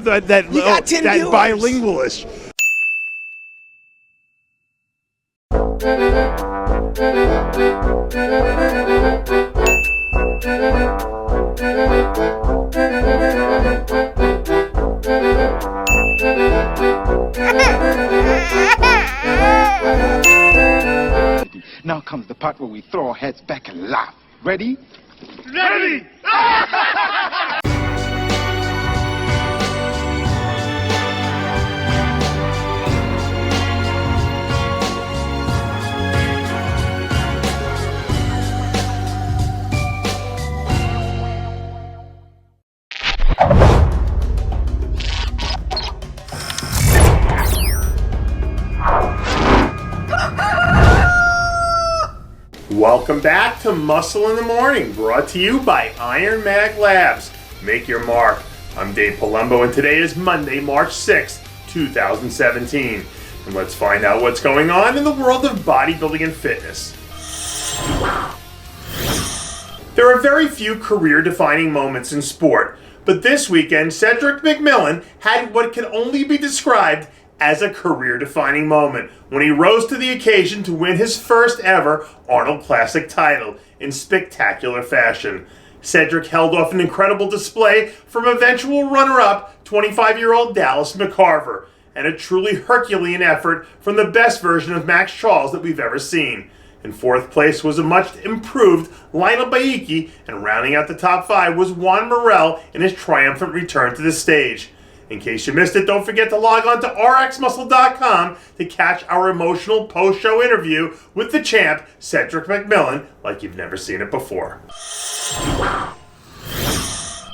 got that bilingualist. Now comes the part where we throw our heads back and laugh. Ready? Ready! Welcome back to Muscle in the Morning, brought to you by Iron Mag Labs. Make your mark. I'm Dave Palumbo, and today is Monday, March 6th, 2017. And let's find out what's going on in the world of bodybuilding and fitness. There are very few career-defining moments in sport, but this weekend, Cedric McMillan had what can only be described as a career-defining moment when he rose to the occasion to win his first ever Arnold Classic title in spectacular fashion. Cedric held off an incredible display from eventual runner-up 25-year-old Dallas McCarver, and a truly Herculean effort from the best version of Max Charles that we've ever seen. In fourth place was a much improved Lionel Baiki, and rounding out the top five was Juan Morel in his triumphant return to the stage. In case you missed it, don't forget to log on to RxMuscle.com to catch our emotional post-show interview with the champ, Cedric McMillan, like you've never seen it before.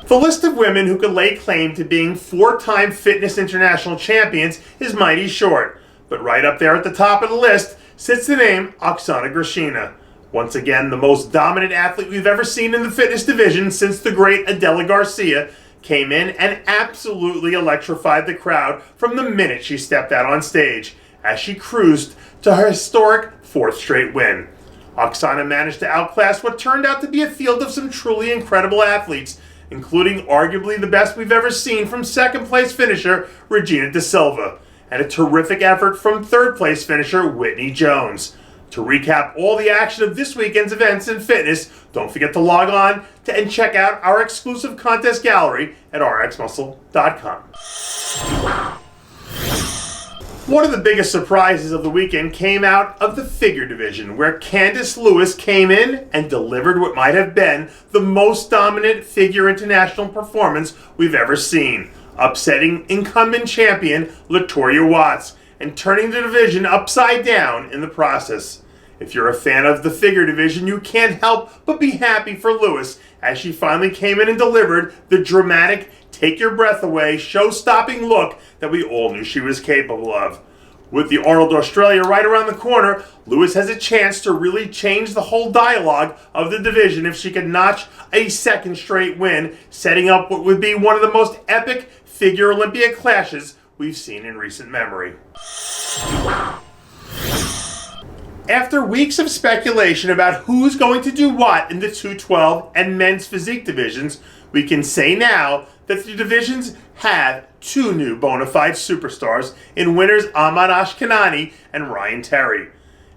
The list of women who could lay claim to being four-time Fitness International champions is mighty short, but right up there at the top of the list sits the name Oksana Grassina. Once again, the most dominant athlete we've ever seen in the fitness division since the great Adela Garcia came in and absolutely electrified the crowd from the minute she stepped out on stage, as she cruised to her historic fourth straight win. Oksana managed to outclass what turned out to be a field of some truly incredible athletes, including arguably the best we've ever seen from second place finisher Regina Da Silva, and a terrific effort from third place finisher Whitney Jones. To recap all the action of this weekend's events in fitness, don't forget to log on and check out our exclusive contest gallery at RxMuscle.com. One of the biggest surprises of the weekend came out of the figure division, where Candice Lewis came in and delivered what might have been the most dominant figure international performance we've ever seen, upsetting incumbent champion Latoya Watts and turning the division upside down in the process. If you're a fan of the figure division, you can't help but be happy for Lewis as she finally came in and delivered the dramatic, take your breath away, show-stopping look that we all knew she was capable of. With the Arnold Australia right around the corner, Lewis has a chance to really change the whole dialogue of the division if she could notch a second straight win, setting up what would be one of the most epic figure Olympia clashes we've seen in recent memory. After weeks of speculation about who's going to do what in the 212 and men's physique divisions, we can say now that the divisions have two new bona fide superstars in winners Ahmad Ashkanani and Ryan Terry.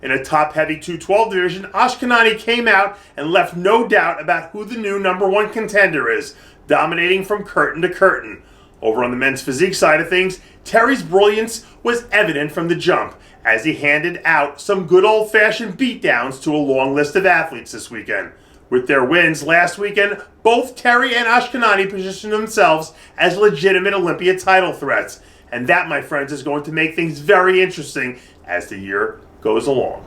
In a top-heavy 212 division, Ashkanani came out and left no doubt about who the new number one contender is, dominating from curtain to curtain. Over on the men's physique side of things, Terry's brilliance was evident from the jump, as he handed out some good old-fashioned beatdowns to a long list of athletes this weekend. With their wins last weekend, both Terry and Ashkanani positioned themselves as legitimate Olympia title threats, and that, my friends, is going to make things very interesting as the year goes along.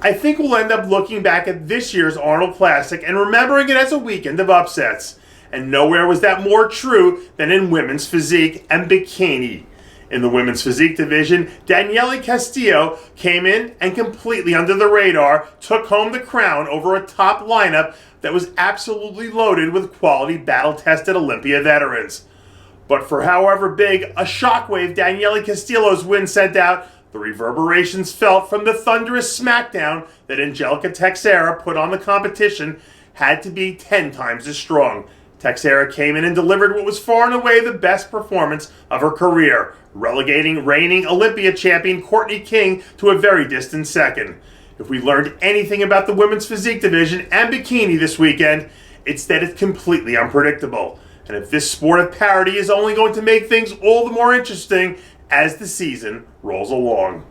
I think we'll end up looking back at this year's Arnold Classic and remembering it as a weekend of upsets. And nowhere was that more true than in women's physique and bikini. In the women's physique division, Daniela Castillo came in and completely under the radar took home the crown over a top lineup that was absolutely loaded with quality battle-tested Olympia veterans. But for however big a shockwave Daniela Castillo's win sent out, the reverberations felt from the thunderous smackdown that Angelica Teixeira put on the competition had to be 10 times as strong. Texera came in and delivered what was far and away the best performance of her career, relegating reigning Olympia champion Courtney King to a very distant second. If we learned anything about the women's physique division and bikini this weekend, it's that it's completely unpredictable. And if this sport of parity is only going to make things all the more interesting as the season rolls along.